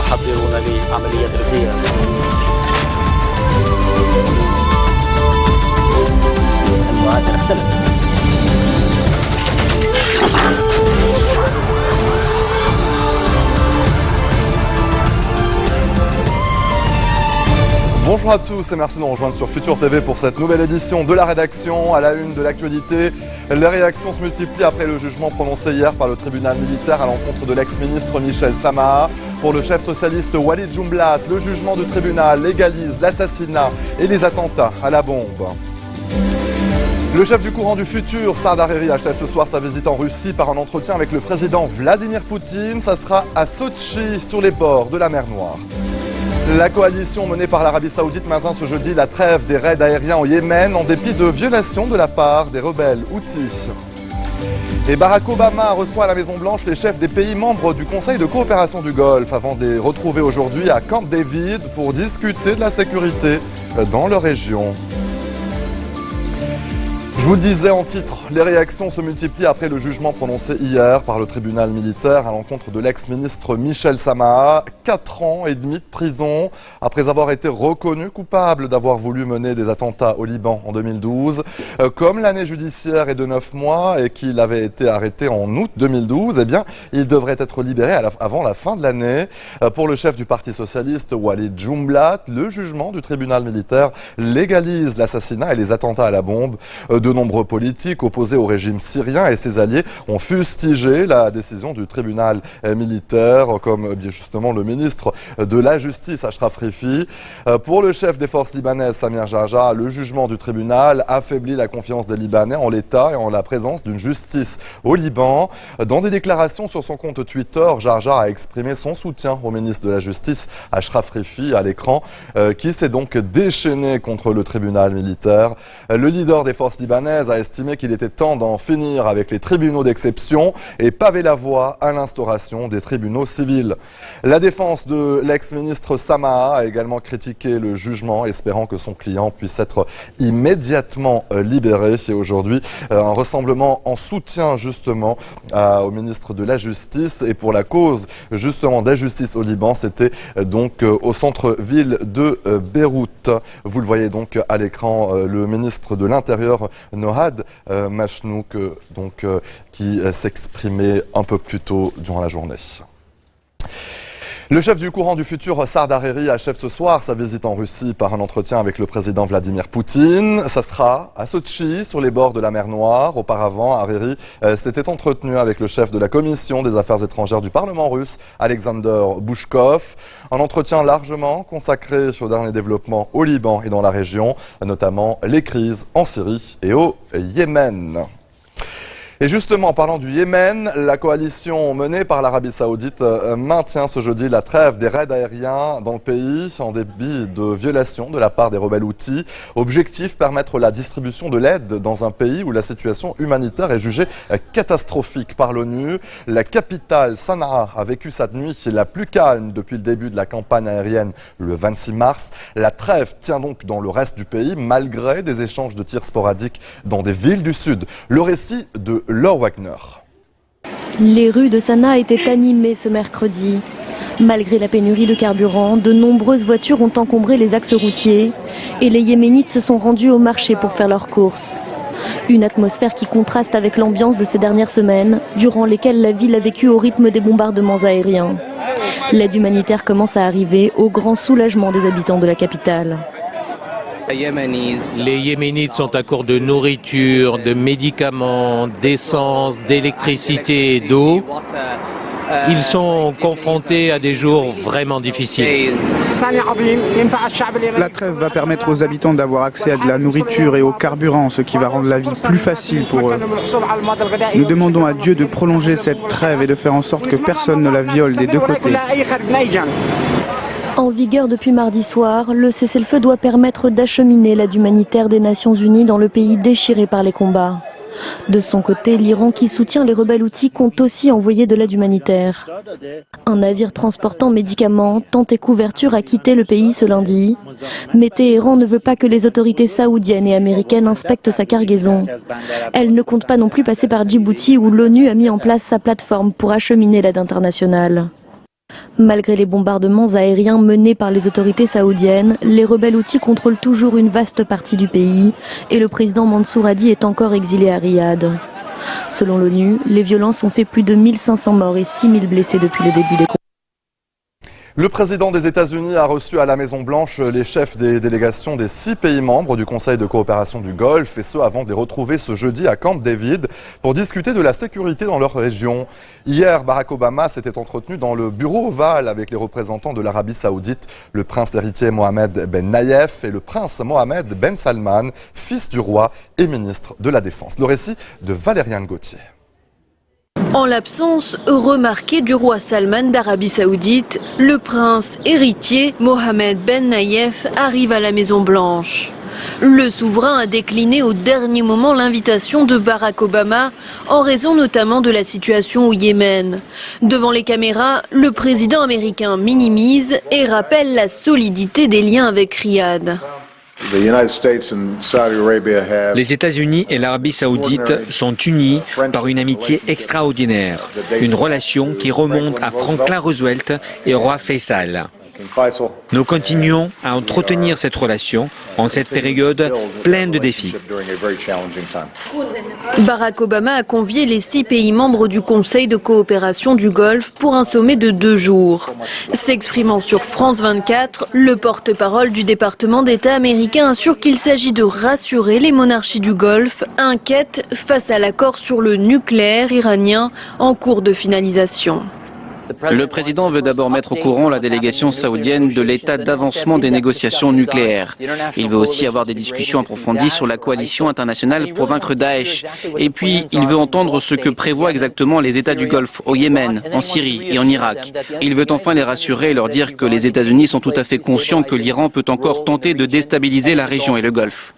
يحضرون لعملية الغياب. المعادلة اختلفت. Bonjour à tous et merci de nous rejoindre sur Futur TV pour cette nouvelle édition de la rédaction. À la une de l'actualité, les réactions se multiplient après le jugement prononcé hier par le tribunal militaire à l'encontre de l'ex-ministre Michel Samaha. Pour le chef socialiste Walid Jumblat, le jugement du tribunal légalise l'assassinat et les attentats à la bombe. Le chef du courant du futur, Saad Hariri, achève ce soir sa visite en Russie par un entretien avec le président Vladimir Poutine. Ça sera à Sotchi, sur les bords de la mer Noire. La coalition menée par l'Arabie Saoudite maintient ce jeudi la trêve des raids aériens au Yémen en dépit de violations de la part des rebelles houthis. Et Barack Obama reçoit à la Maison-Blanche les chefs des pays membres du Conseil de coopération du Golfe avant de les retrouver aujourd'hui à Camp David pour discuter de la sécurité dans leur région. Je vous le disais en titre, les réactions se multiplient après le jugement prononcé hier par le tribunal militaire à l'encontre de l'ex-ministre Michel Samaha. 4 ans et demi de prison après avoir été reconnu coupable d'avoir voulu mener des attentats au Liban en 2012. Comme l'année judiciaire est de 9 mois et qu'il avait été arrêté en août 2012, eh bien, il devrait être libéré avant la fin de l'année. Pour le chef du Parti socialiste, Walid Jumblat, le jugement du tribunal militaire légalise l'assassinat et les attentats à la bombe. De nombreux politiques opposés au régime syrien et ses alliés ont fustigé la décision du tribunal militaire, comme justement le ministre de la Justice, Ashraf Rifi. Pour le chef des forces libanaises, Samir Jarjah, le jugement du tribunal affaiblit la confiance des Libanais en l'État et en la présence d'une justice au Liban. Dans des déclarations sur son compte Twitter, Jarjah a exprimé son soutien au ministre de la Justice, Ashraf Rifi, à l'écran, qui s'est donc déchaîné contre le tribunal militaire. Le leader des forces libanaises a estimé qu'il était temps d'en finir avec les tribunaux d'exception et paver la voie à l'instauration des tribunaux civils. La défense de l'ex-ministre Samaha a également critiqué le jugement, espérant que son client puisse être immédiatement libéré. Et aujourd'hui, un rassemblement en soutien justement au ministre de la Justice et pour la cause justement d'injustice au Liban, c'était donc au centre-ville de Beyrouth. Vous le voyez donc à l'écran, le ministre de l'Intérieur Nohad Machnouk, qui s'exprimait un peu plus tôt durant la journée. Le chef du courant du futur, Saad Hariri, achève ce soir sa visite en Russie par un entretien avec le président Vladimir Poutine. Ça sera à Sotchi, sur les bords de la mer Noire. Auparavant, Hariri s'était entretenu avec le chef de la commission des affaires étrangères du Parlement russe, Alexander Bouchkov. Un entretien largement consacré aux derniers développements au Liban et dans la région, notamment les crises en Syrie et au Yémen. Et justement, en parlant du Yémen, la coalition menée par l'Arabie Saoudite maintient ce jeudi la trêve des raids aériens dans le pays en dépit de violations de la part des rebelles houthis. Objectif, permettre la distribution de l'aide dans un pays où la situation humanitaire est jugée catastrophique par l'ONU. La capitale, Sanaa, a vécu cette nuit la plus calme depuis le début de la campagne aérienne le 26 mars. La trêve tient donc dans le reste du pays malgré des échanges de tirs sporadiques dans des villes du sud. Le récit de Laure Wagner. Les rues de Sanaa étaient animées ce mercredi. Malgré la pénurie de carburant, de nombreuses voitures ont encombré les axes routiers et les Yéménites se sont rendus au marché pour faire leurs courses. Une atmosphère qui contraste avec l'ambiance de ces dernières semaines, durant lesquelles la ville a vécu au rythme des bombardements aériens. L'aide humanitaire commence à arriver au grand soulagement des habitants de la capitale. Les Yéménites sont à court de nourriture, de médicaments, d'essence, d'électricité et d'eau. Ils sont confrontés à des jours vraiment difficiles. La trêve va permettre aux habitants d'avoir accès à de la nourriture et au carburant, ce qui va rendre la vie plus facile pour eux. Nous demandons à Dieu de prolonger cette trêve et de faire en sorte que personne ne la viole des deux côtés. En vigueur depuis mardi soir, le cessez-le-feu doit permettre d'acheminer l'aide humanitaire des Nations Unies dans le pays déchiré par les combats. De son côté, l'Iran, qui soutient les rebelles houthis, compte aussi envoyer de l'aide humanitaire. Un navire transportant médicaments, tente et couverture a quitté le pays ce lundi. Mais Téhéran ne veut pas que les autorités saoudiennes et américaines inspectent sa cargaison. Elle ne compte pas non plus passer par Djibouti, où l'ONU a mis en place sa plateforme pour acheminer l'aide internationale. Malgré les bombardements aériens menés par les autorités saoudiennes, les rebelles houthis contrôlent toujours une vaste partie du pays et le président Mansour Hadi est encore exilé à Riyad. Selon l'ONU, les violences ont fait plus de 1500 morts et 6000 blessés depuis le début des combats. Le président des États-Unis a reçu à la Maison-Blanche les chefs des délégations des 6 pays membres du Conseil de coopération du Golfe, et ce avant de les retrouver ce jeudi à Camp David pour discuter de la sécurité dans leur région. Hier, Barack Obama s'était entretenu dans le bureau ovale avec les représentants de l'Arabie Saoudite, le prince héritier Mohammed Ben Nayef et le prince Mohammed Ben Salman, fils du roi et ministre de la Défense. Le récit de Valériane Gauthier. En l'absence remarquée du roi Salman d'Arabie Saoudite, le prince héritier Mohammed Ben Nayef arrive à la Maison-Blanche. Le souverain a décliné au dernier moment l'invitation de Barack Obama en raison notamment de la situation au Yémen. Devant les caméras, le président américain minimise et rappelle la solidité des liens avec Riyad. Les États-Unis et l'Arabie Saoudite sont unis par une amitié extraordinaire, une relation qui remonte à Franklin Roosevelt et au roi Faisal. Nous continuons à entretenir cette relation en cette période pleine de défis. Barack Obama a convié les 6 pays membres du Conseil de coopération du Golfe pour un sommet de 2 jours. S'exprimant sur France 24, le porte-parole du département d'État américain assure qu'il s'agit de rassurer les monarchies du Golfe, inquiètes face à l'accord sur le nucléaire iranien en cours de finalisation. Le président veut d'abord mettre au courant la délégation saoudienne de l'état d'avancement des négociations nucléaires. Il veut aussi avoir des discussions approfondies sur la coalition internationale pour vaincre Daesh. Et puis, il veut entendre ce que prévoient exactement les États du Golfe, au Yémen, en Syrie et en Irak. Il veut enfin les rassurer et leur dire que les États-Unis sont tout à fait conscients que l'Iran peut encore tenter de déstabiliser la région et le Golfe.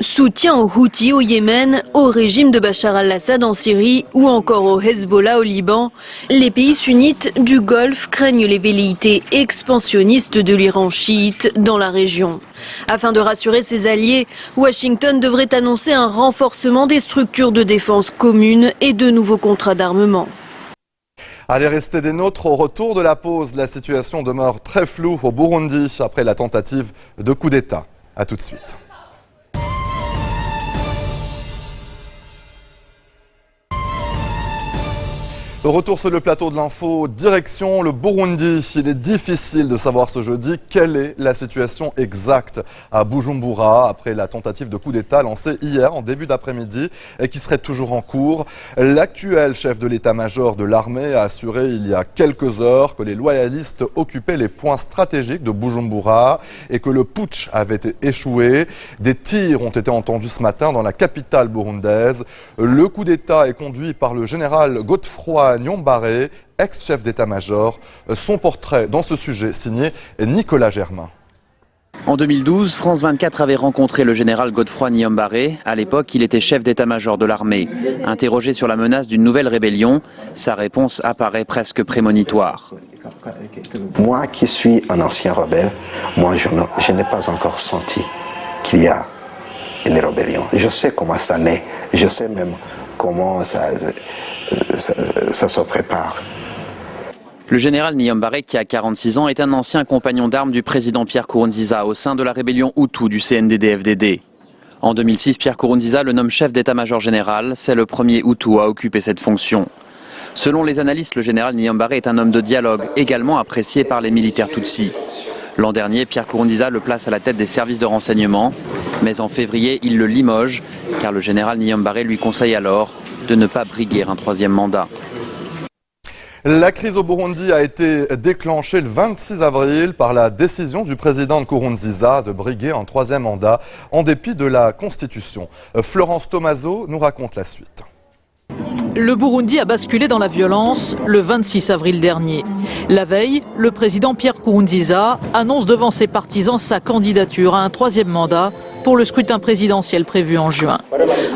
Soutien aux Houthis au Yémen, au régime de Bachar al-Assad en Syrie ou encore au Hezbollah au Liban, les pays sunnites du Golfe craignent les velléités expansionnistes de l'Iran chiite dans la région. Afin de rassurer ses alliés, Washington devrait annoncer un renforcement des structures de défense communes et de nouveaux contrats d'armement. Allez, rester des nôtres. Au retour de la pause, la situation demeure très floue au Burundi après la tentative de coup d'État. A tout de suite. Retour sur le plateau de l'info, direction le Burundi. Il est difficile de savoir ce jeudi quelle est la situation exacte à Bujumbura après la tentative de coup d'État lancée hier en début d'après-midi et qui serait toujours en cours. L'actuel chef de l'état-major de l'armée a assuré il y a quelques heures que les loyalistes occupaient les points stratégiques de Bujumbura et que le putsch avait échoué. Des tirs ont été entendus ce matin dans la capitale burundaise. Le coup d'État est conduit par le général Godefroy Niyombare, ex-chef d'état-major. Son portrait dans ce sujet signé Nicolas Germain. En 2012, France 24 avait rencontré le général Godefroy Niyombare. À l'époque, il était chef d'état-major de l'armée. Interrogé sur la menace d'une nouvelle rébellion, sa réponse apparaît presque prémonitoire. Moi qui suis un ancien rebelle, je n'ai pas encore senti qu'il y a une rébellion. Je sais comment ça naît, je sais même comment ça se prépare. Le général Niyombare, qui a 46 ans, est un ancien compagnon d'armes du président Pierre Nkurunziza au sein de la rébellion Hutu du CNDD-FDD. En 2006, Pierre Nkurunziza le nomme chef d'état-major général. C'est le premier Hutu à occuper cette fonction. Selon les analystes, le général Niyombare est un homme de dialogue, également apprécié par les militaires Tutsis. L'an dernier, Pierre Nkurunziza le place à la tête des services de renseignement. Mais en février, il le limoge, car le général Niyombare lui conseille alors de ne pas briguer un 3e mandat. La crise au Burundi a été déclenchée le 26 avril par la décision du président Nkurunziza de briguer un 3e mandat en dépit de la Constitution. Florence Tomaso nous raconte la suite. Le Burundi a basculé dans la violence le 26 avril dernier. La veille, le président Pierre Nkurunziza annonce devant ses partisans sa candidature à un 3e mandat pour le scrutin présidentiel prévu en juin.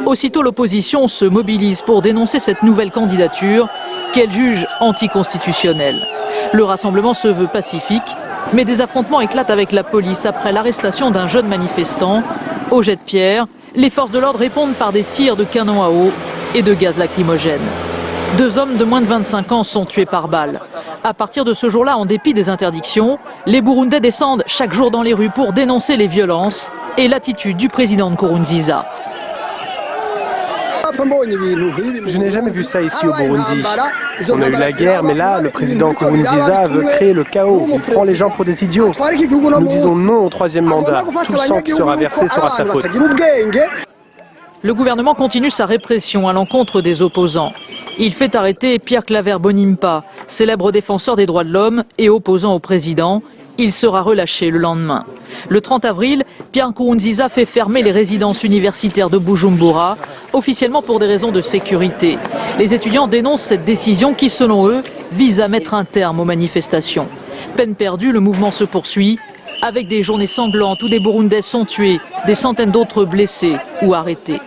Aussitôt, l'opposition se mobilise pour dénoncer cette nouvelle candidature qu'elle juge anticonstitutionnelle. Le rassemblement se veut pacifique, mais des affrontements éclatent avec la police après l'arrestation d'un jeune manifestant. Au jet de pierre, les forces de l'ordre répondent par des tirs de canon à eau et de gaz lacrymogène. 2 hommes de moins de 25 ans sont tués par balle. À partir de ce jour-là, en dépit des interdictions, les Burundais descendent chaque jour dans les rues pour dénoncer les violences et l'attitude du président Nkurunziza. Je n'ai jamais vu ça ici au Burundi. On a eu la guerre, mais là, le président Nkurunziza veut créer le chaos. Il prend les gens pour des idiots. Nous disons non au 3e mandat. Tout le sang qui sera versé sera sa faute. Le gouvernement continue sa répression à l'encontre des opposants. Il fait arrêter Pierre Claver Bonimpa, célèbre défenseur des droits de l'homme et opposant au président. Il sera relâché le lendemain. Le 30 avril, Pierre Nkurunziza fait fermer les résidences universitaires de Bujumbura, officiellement pour des raisons de sécurité. Les étudiants dénoncent cette décision qui, selon eux, vise à mettre un terme aux manifestations. Peine perdue, le mouvement se poursuit, avec des journées sanglantes où des Burundais sont tués, des centaines d'autres blessés ou arrêtés.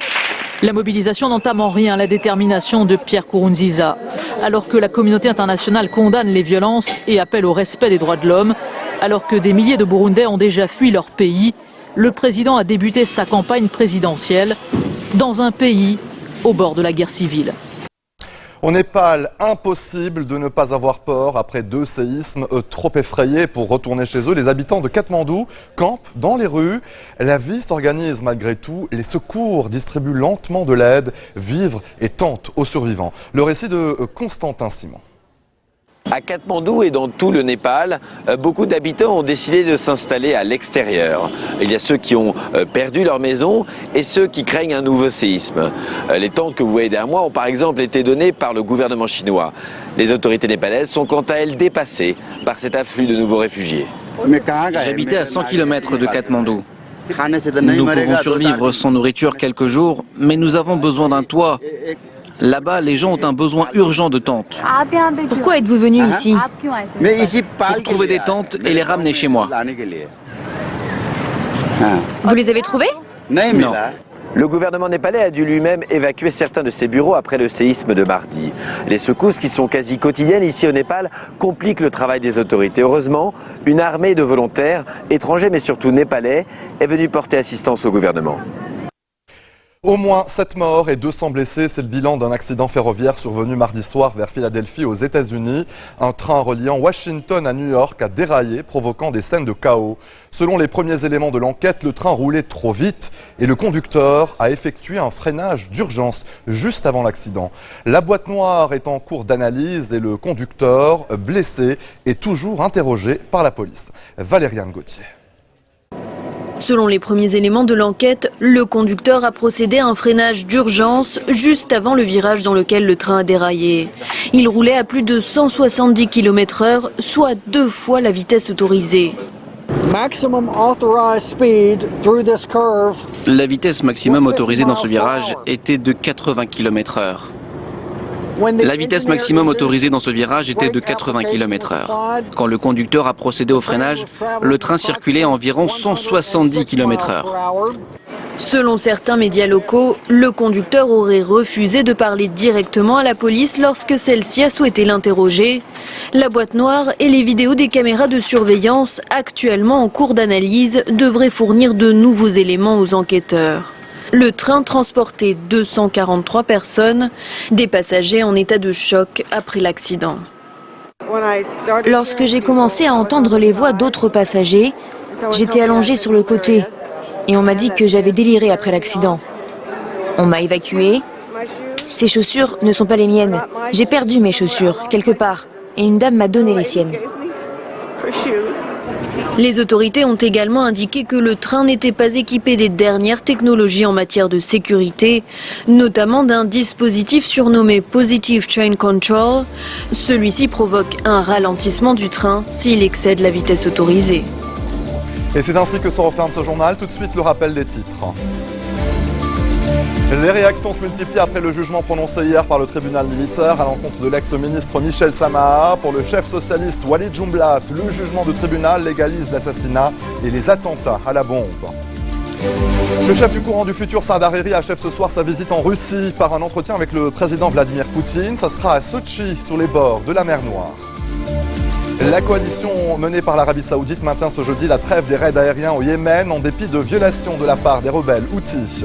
La mobilisation n'entame en rien la détermination de Pierre Nkurunziza. Alors que la communauté internationale condamne les violences et appelle au respect des droits de l'homme, alors que des milliers de Burundais ont déjà fui leur pays, le président a débuté sa campagne présidentielle dans un pays au bord de la guerre civile. Au Népal, impossible de ne pas avoir peur après 2 séismes trop effrayés pour retourner chez eux. Les habitants de Katmandou campent dans les rues. La vie s'organise malgré tout. Les secours distribuent lentement de l'aide, vivres et tentent aux survivants. Le récit de Constantin Simon. À Katmandou et dans tout le Népal, beaucoup d'habitants ont décidé de s'installer à l'extérieur. Il y a ceux qui ont perdu leur maison et ceux qui craignent un nouveau séisme. Les tentes que vous voyez derrière moi ont par exemple été données par le gouvernement chinois. Les autorités népalaises sont quant à elles dépassées par cet afflux de nouveaux réfugiés. J'habitais à 100 km de Katmandou. Nous pouvons survivre sans nourriture quelques jours, mais nous avons besoin d'un toit. Là-bas, les gens ont un besoin urgent de tentes. Pourquoi êtes-vous venu ici? Pour trouver des tentes et les ramener chez moi. Vous les avez trouvées? Non. Le gouvernement népalais a dû lui-même évacuer certains de ses bureaux après le séisme de mardi. Les secousses, qui sont quasi quotidiennes ici au Népal, compliquent le travail des autorités. Heureusement, une armée de volontaires, étrangers mais surtout népalais, est venue porter assistance au gouvernement. Au moins 7 morts et 200 blessés, c'est le bilan d'un accident ferroviaire survenu mardi soir vers Philadelphie aux États-Unis. Un train reliant Washington à New York a déraillé, provoquant des scènes de chaos. Selon les premiers éléments de l'enquête, le train roulait trop vite et le conducteur a effectué un freinage d'urgence juste avant l'accident. La boîte noire est en cours d'analyse et le conducteur, blessé, est toujours interrogé par la police. Valériane Gauthier. Selon les premiers éléments de l'enquête, le conducteur a procédé à un freinage d'urgence juste avant le virage dans lequel le train a déraillé. Il roulait à plus de 170 km/h, soit 2 fois la vitesse autorisée. La vitesse maximum autorisée dans ce virage était de 80 km/h. La vitesse maximum autorisée dans ce virage était de 80 km/h. Quand le conducteur a procédé au freinage, le train circulait à environ 170 km/h. Selon certains médias locaux, le conducteur aurait refusé de parler directement à la police lorsque celle-ci a souhaité l'interroger. La boîte noire et les vidéos des caméras de surveillance, actuellement en cours d'analyse, devraient fournir de nouveaux éléments aux enquêteurs. Le train transportait 243 personnes, des passagers en état de choc après l'accident. Lorsque j'ai commencé à entendre les voix d'autres passagers, j'étais allongée sur le côté et on m'a dit que j'avais déliré après l'accident. On m'a évacuée. Ces chaussures ne sont pas les miennes. J'ai perdu mes chaussures quelque part et une dame m'a donné les siennes. Les autorités ont également indiqué que le train n'était pas équipé des dernières technologies en matière de sécurité, notamment d'un dispositif surnommé Positive Train Control. Celui-ci provoque un ralentissement du train s'il excède la vitesse autorisée. Et c'est ainsi que se referme ce journal. Tout de suite, le rappel des titres. Les réactions se multiplient après le jugement prononcé hier par le tribunal militaire à l'encontre de l'ex-ministre Michel Samaha. Pour le chef socialiste Walid Jumblat, le jugement du tribunal légalise l'assassinat et les attentats à la bombe. Le chef du courant du futur, Saad Hariri, achève ce soir sa visite en Russie par un entretien avec le président Vladimir Poutine. Ça sera à Sochi, sur les bords de la mer Noire. La coalition menée par l'Arabie Saoudite maintient ce jeudi la trêve des raids aériens au Yémen en dépit de violations de la part des rebelles Houthis.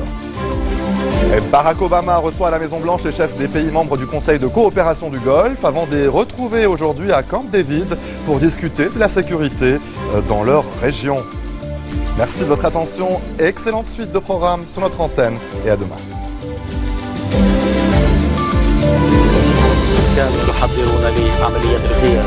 Barack Obama reçoit à la Maison-Blanche les chefs des pays membres du Conseil de coopération du Golfe avant de les retrouver aujourd'hui à Camp David pour discuter de la sécurité dans leur région. Merci de votre attention, excellente suite de programmes sur notre antenne et à demain. كانوا يحضرون لعملية الغياب